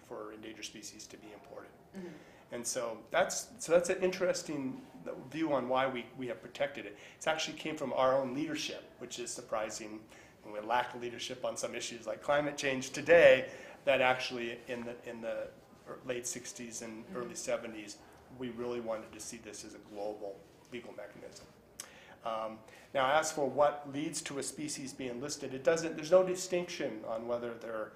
for endangered species to be imported. And so that's an interesting view on why we have protected it. It actually came from our own leadership, which is surprising. And we lack leadership on some issues like climate change today, that actually in the late 60s and early 70s, we really wanted to see this as a global legal mechanism. Now, as for what leads to a species being listed, there's no distinction on whether they're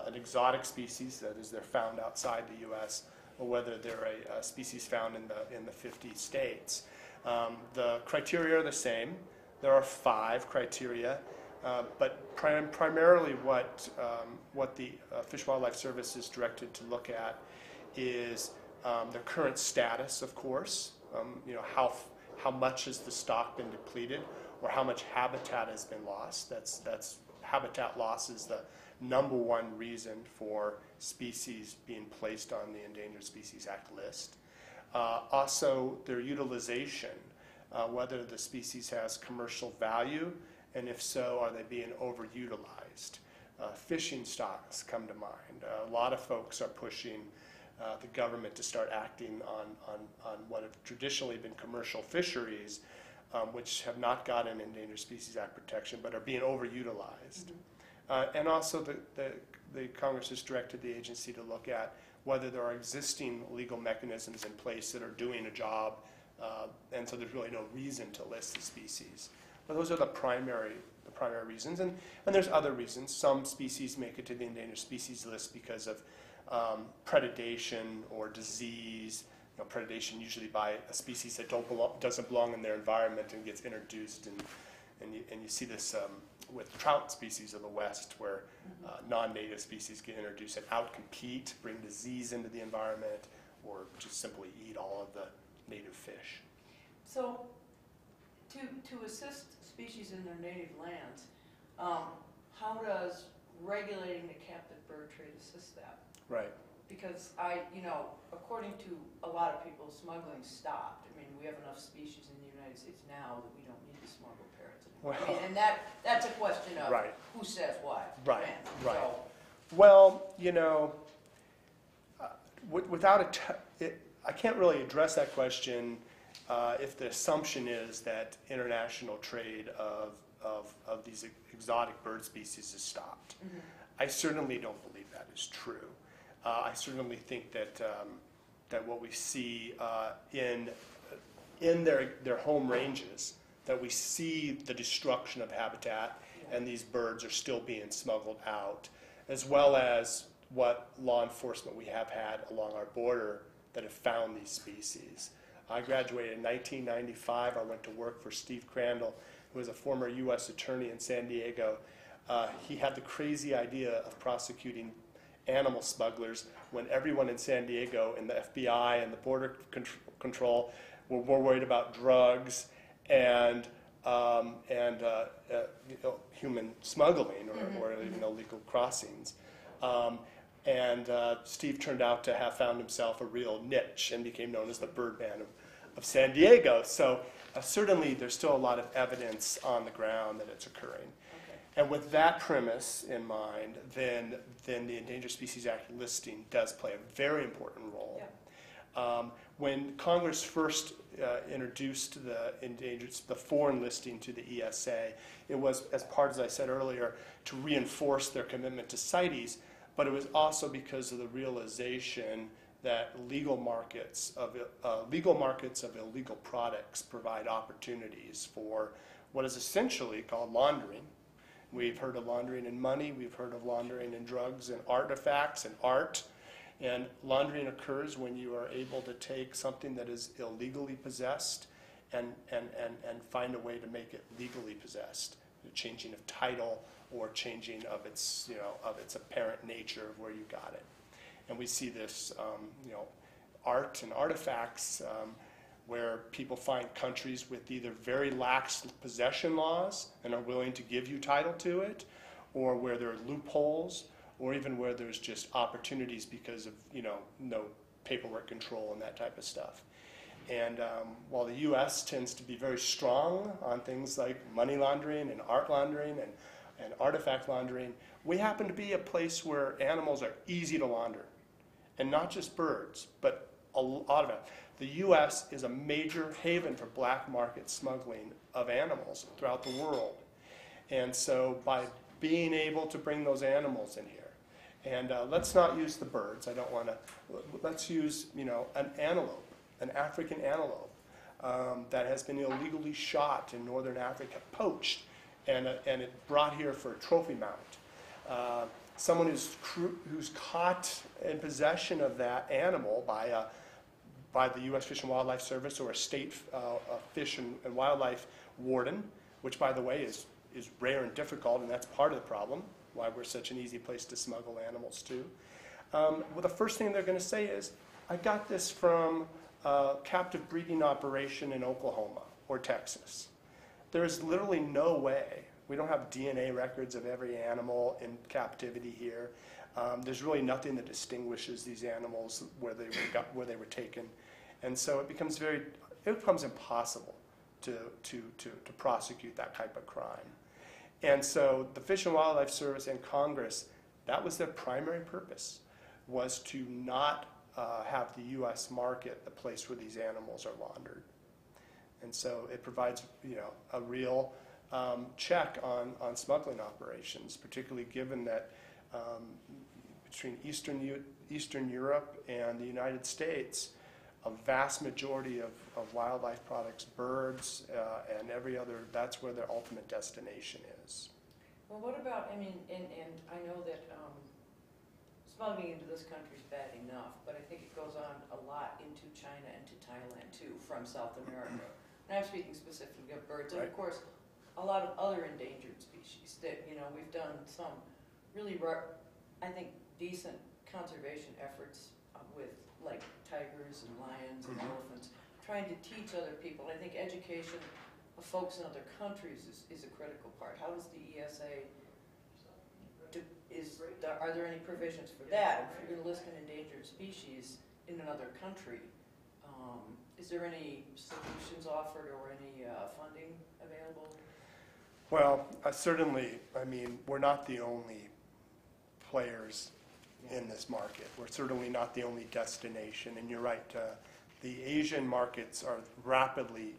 an exotic species, that is, they're found outside the U.S., or whether they're a species found in the 50 states. The criteria are the same. There are 5 criteria, but primarily what the Fish and Wildlife Service is directed to look at is their current status, of course. How much has the stock been depleted, or how much habitat has been lost. That's habitat loss is the #1 reason for species being placed on the Endangered Species Act list. Also, their utilization, whether the species has commercial value, and if so, are they being overutilized? Fishing stocks come to mind. A lot of folks are pushing the government to start acting on what have traditionally been commercial fisheries, which have not gotten Endangered Species Act protection, but are being overutilized. And also the Congress has directed the agency to look at whether there are existing legal mechanisms in place that are doing a job, and so there's really no reason to list the species. But those are the primary reasons, and there's other reasons. Some species make it to the Endangered Species List because of predation or disease. Predation usually by a species that doesn't belong in their environment and gets introduced, and you see this with trout species of the West, where non-native species get introduced and outcompete, bring disease into the environment, or just simply eat all of the native fish. So, to assist species in their native lands, how does regulating the captive bird trade assist that? Right. Because according to a lot of people, smuggling stopped. I mean, we have enough species in the United States now that we don't need to smuggle parrots anymore. And that's a question of who says what. Right, when. right. So, well, I can't really address that question if the assumption is that international trade of these exotic bird species is stopped. I certainly don't believe that is true. I certainly think that what we see in their home ranges, that we see the destruction of habitat, and these birds are still being smuggled out, as well as what law enforcement we have had along our border that have found these species. I graduated in 1995. I went to work for Steve Crandall, who was a former U.S. attorney in San Diego. He had the crazy idea of prosecuting animal smugglers when everyone in San Diego and the FBI and the Border Control were more worried about drugs and human smuggling or even illegal crossings. Steve turned out to have found himself a real niche and became known as the Birdman of San Diego. So certainly there's still a lot of evidence on the ground that it's occurring. And with that premise in mind, then the Endangered Species Act listing does play a very important role. Yeah. When Congress first introduced the foreign listing to the ESA, it was as part, as I said earlier, to reinforce their commitment to CITES, but it was also because of the realization that legal markets of illegal products provide opportunities for what is essentially called laundering. We've heard of laundering in money, we've heard of laundering in drugs and artifacts and art. And laundering occurs when you are able to take something that is illegally possessed and find a way to make it legally possessed. The changing of title or changing of its apparent nature of where you got it. And we see this, art and artifacts where people find countries with either very lax possession laws and are willing to give you title to it, or where there are loopholes, or even where there's just opportunities because of no paperwork control and that type of stuff. And while the U.S. tends to be very strong on things like money laundering and art laundering and and artifact laundering. We happen to be a place where animals are easy to launder, and not just birds, but a lot of it. The U.S. is a major haven for black market smuggling of animals throughout the world. And so by being able to bring those animals in here, and let's not use the birds, I don't want to, let's use, an antelope, an African antelope that has been illegally shot in northern Africa, poached, and it brought here for a trophy mount. Someone who's caught in possession of that animal by the U.S. Fish and Wildlife Service or a state fish and wildlife warden, which, by the way, is rare and difficult, and that's part of the problem, why we're such an easy place to smuggle animals to. Well, the first thing they're going to say is, I got this from a captive breeding operation in Oklahoma or Texas. There is literally no way. We don't have DNA records of every animal in captivity here. There's really nothing that distinguishes these animals where they were taken, and so it becomes impossible to prosecute that type of crime. And so the Fish and Wildlife Service and Congress, that was their primary purpose, was to not have the U.S. market the place where these animals are laundered. And so it provides a real check on smuggling operations, particularly given that between Eastern Europe and the United States, a vast majority of wildlife products, birds, and every other, that's where their ultimate destination is. Well, what about, and I know that smuggling into this country is bad enough, but I think it goes on a lot into China and to Thailand too, from South America. And I'm speaking specifically of birds, and of course, a lot of other endangered species that, we've done some really, I think, decent conservation efforts with, like, tigers and lions and elephants, trying to teach other people. And I think education of folks in other countries is a critical part. How does the ESA, are there any provisions for that? If you're going to list an endangered species in another country, is there any solutions offered or any funding available? Well, certainly, we're not the only players in this market. We're certainly not the only destination, and you're right, the Asian markets are rapidly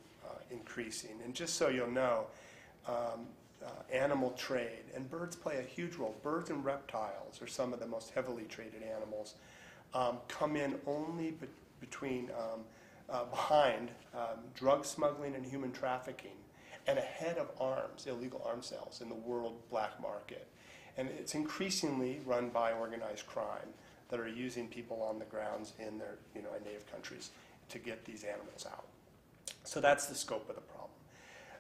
increasing. And just so you'll know, animal trade, and birds play a huge role. Birds and reptiles are some of the most heavily traded animals, come in only behind drug smuggling and human trafficking, and ahead of illegal arms sales in the world black market. And it's increasingly run by organized crime that are using people on the grounds in their in native countries to get these animals out. So that's the scope of the problem.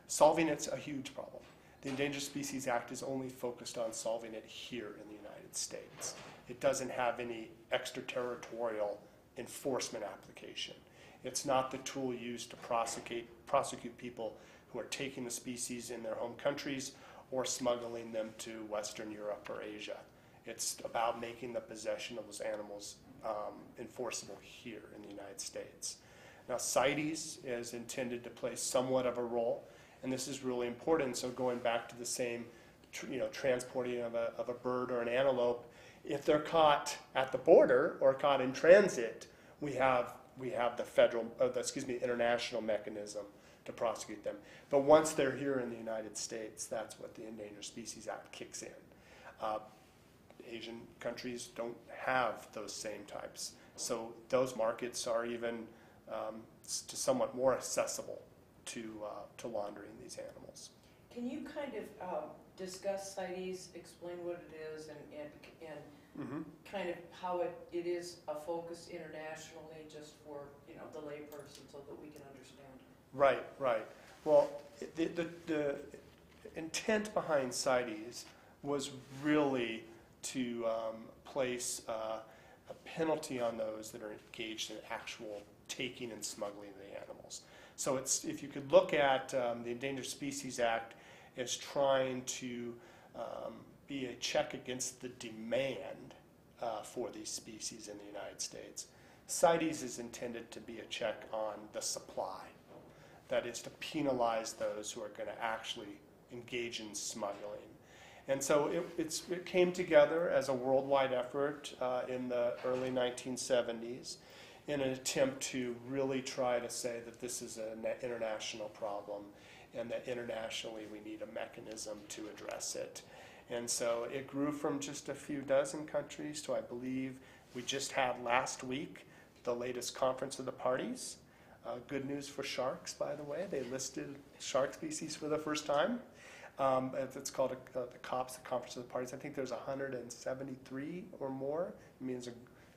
Solving it's a huge problem. The Endangered Species Act is only focused on solving it here in the United States. It doesn't have any extraterritorial enforcement application. It's not the tool used to prosecute people who are taking the species in their home countries or smuggling them to Western Europe or Asia. It's about making the possession of those animals enforceable here in the United States. Now, CITES is intended to play somewhat of a role, and this is really important. So going back to the same, transporting of a bird or an antelope, if they're caught at the border or caught in transit, we have the international mechanism to prosecute them. But once they're here in the United States, that's what the Endangered Species Act kicks in. Asian countries don't have those same types. So those markets are even somewhat more accessible to laundering these animals. Can you kind of discuss CITES, explain what it is, and kind of how it is a focus internationally just for the layperson so that we can understand? Right. Well, the intent behind CITES was really to place a penalty on those that are engaged in actual taking and smuggling of the animals. So if you could look at the Endangered Species Act as trying to be a check against the demand for these species in the United States, CITES is intended to be a check on the supply. That is to penalize those who are going to actually engage in smuggling. And so it came together as a worldwide effort in the early 1970s in an attempt to really try to say that this is an international problem and that internationally we need a mechanism to address it. And so it grew from just a few dozen countries to, I believe, we just had last week the latest conference of the parties. Good news for sharks, by the way. They listed shark species for the first time. It's called the COPS, the Conference of the Parties. I think there's 173 or more. I mean,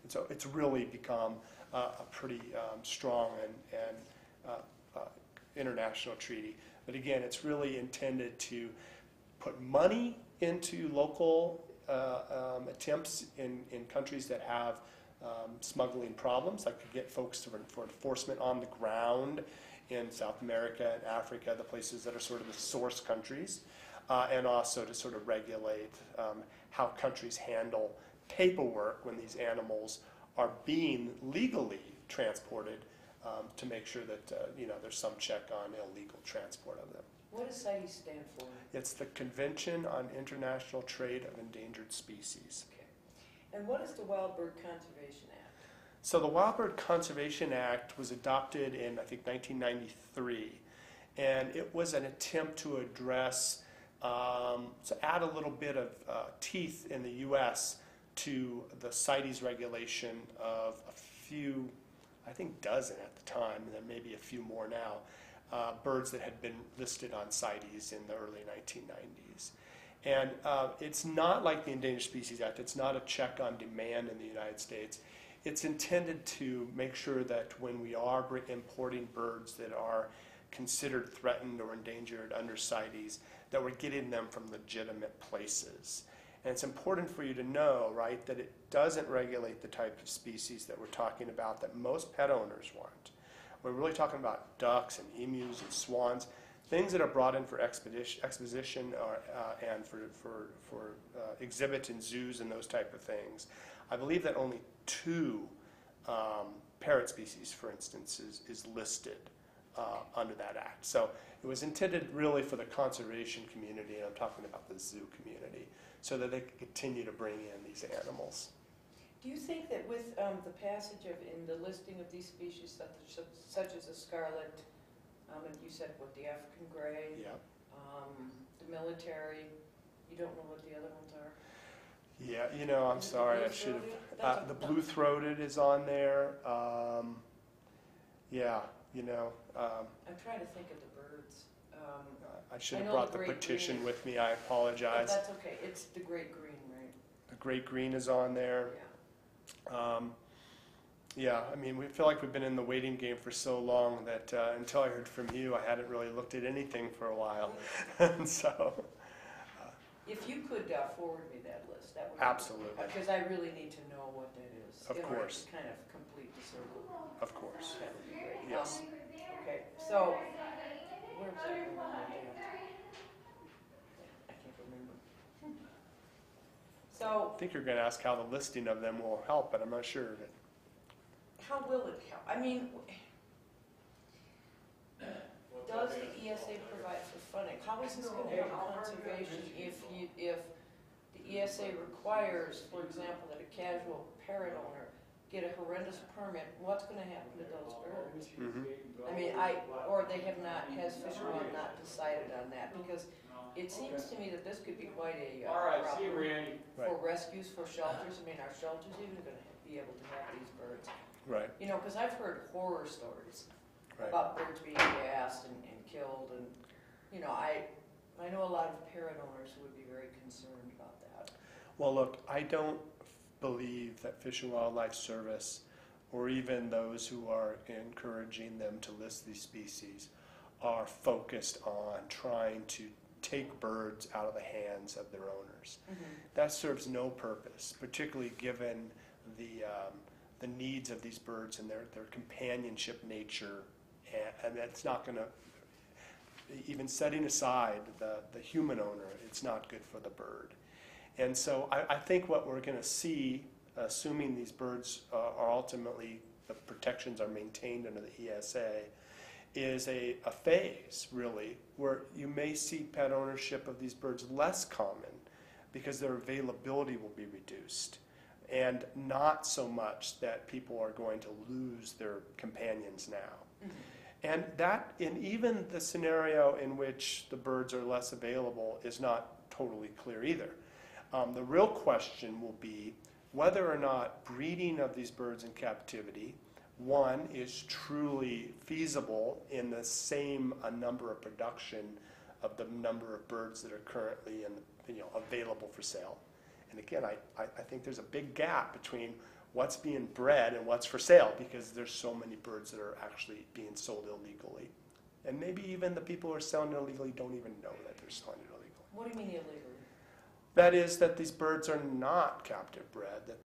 it's really become a pretty strong and international treaty. But again, it's really intended to put money into local attempts in countries that have smuggling problems, like to get folks for enforcement on the ground in South America and Africa, the places that are sort of the source countries, and also to sort of regulate how countries handle paperwork when these animals are being legally transported, to make sure that there's some check on illegal transport of them. What does CITES stand for? It's the Convention on International Trade of Endangered Species. Okay. And what is the Wild Bird Conservation Act? So the Wild Bird Conservation Act was adopted in, I think, 1993. And it was an attempt to address, to add a little bit of teeth in the U.S. to the CITES regulation of a few, I think dozen at the time, and then maybe a few more now, birds that had been listed on CITES in the early 1990s. And it's not like the Endangered Species Act. It's not a check on demand in the United States. It's intended to make sure that when we are importing birds that are considered threatened or endangered under CITES, that we're getting them from legitimate places. And it's important for you to know, right, that it doesn't regulate the type of species that we're talking about that most pet owners want. We're really talking about ducks and emus and swans, things that are brought in for exposition and for exhibit in zoos and those type of things. I believe that only 2 parrot species, for instance, is listed under that act. So it was intended really for the conservation community, and I'm talking about the zoo community, so that they can continue to bring in these animals. Do you think that with the passage in the listing of these species, such as the scarlet, and you said what, the African gray, Yeah. The military, you don't know what the other ones are? Yeah, I'm sorry, I should have. The blue-throated is on there. I'm trying to think of the birds. I should have brought the petition with me. I apologize. But that's okay. It's the Great Green, right? The Great Green is on there. Yeah. I mean, we feel like we've been in the waiting game for so long that until I heard from you, I hadn't really looked at anything for a while. And so, if you could forward me that list, that would be absolutely. Because I really need to know what that is. Of course. To kind of complete the circle. Of course. That would be great. Yes. Okay, so where exactly was I at? I can't remember. So I think you're going to ask how the listing of them will help, but I'm not sure. how will it help? I mean, does the ESA provide for funding? How is this going to help conservation if the ESA requires, for example, that a casual parrot owner get a horrendous permit? What's going to happen to those birds? Mm-hmm. I mean, or they have not, has Fish and Wildlife not decided on that? Because it seems to me that this could be quite a problem for rescues, for shelters. I mean, are shelters even going to be able to have these birds? Right. You know, because I've heard horror stories Right. about birds being gassed and killed, and you know, I know a lot of parrot owners who would be very concerned about that. Well, look, I don't believe that Fish and Wildlife Service, or even those who are encouraging them to list these species, are focused on trying to take birds out of the hands of their owners. Mm-hmm. That serves no purpose, particularly given the needs of these birds and their companionship nature, and that's not going to, even setting aside the human owner, it's not good for the bird. And so I think what we're going to see, assuming these birds are ultimately, the protections are maintained under the ESA, is a phase, really, where you may see pet ownership of these birds less common because their availability will be reduced, and not so much that people are going to lose their companions now. And that, in even the scenario in which the birds are less available, is not totally clear either. The real question will be whether or not breeding of these birds in captivity, one, is truly feasible in the same number of production of the number of birds that are currently available for sale. And again, I think there's a big gap between what's being bred and what's for sale, because there's so many birds that are actually being sold illegally. And maybe even the people who are selling it illegally don't even know that they're selling it illegally. What do you mean illegally? That is, that these birds are not captive bred, that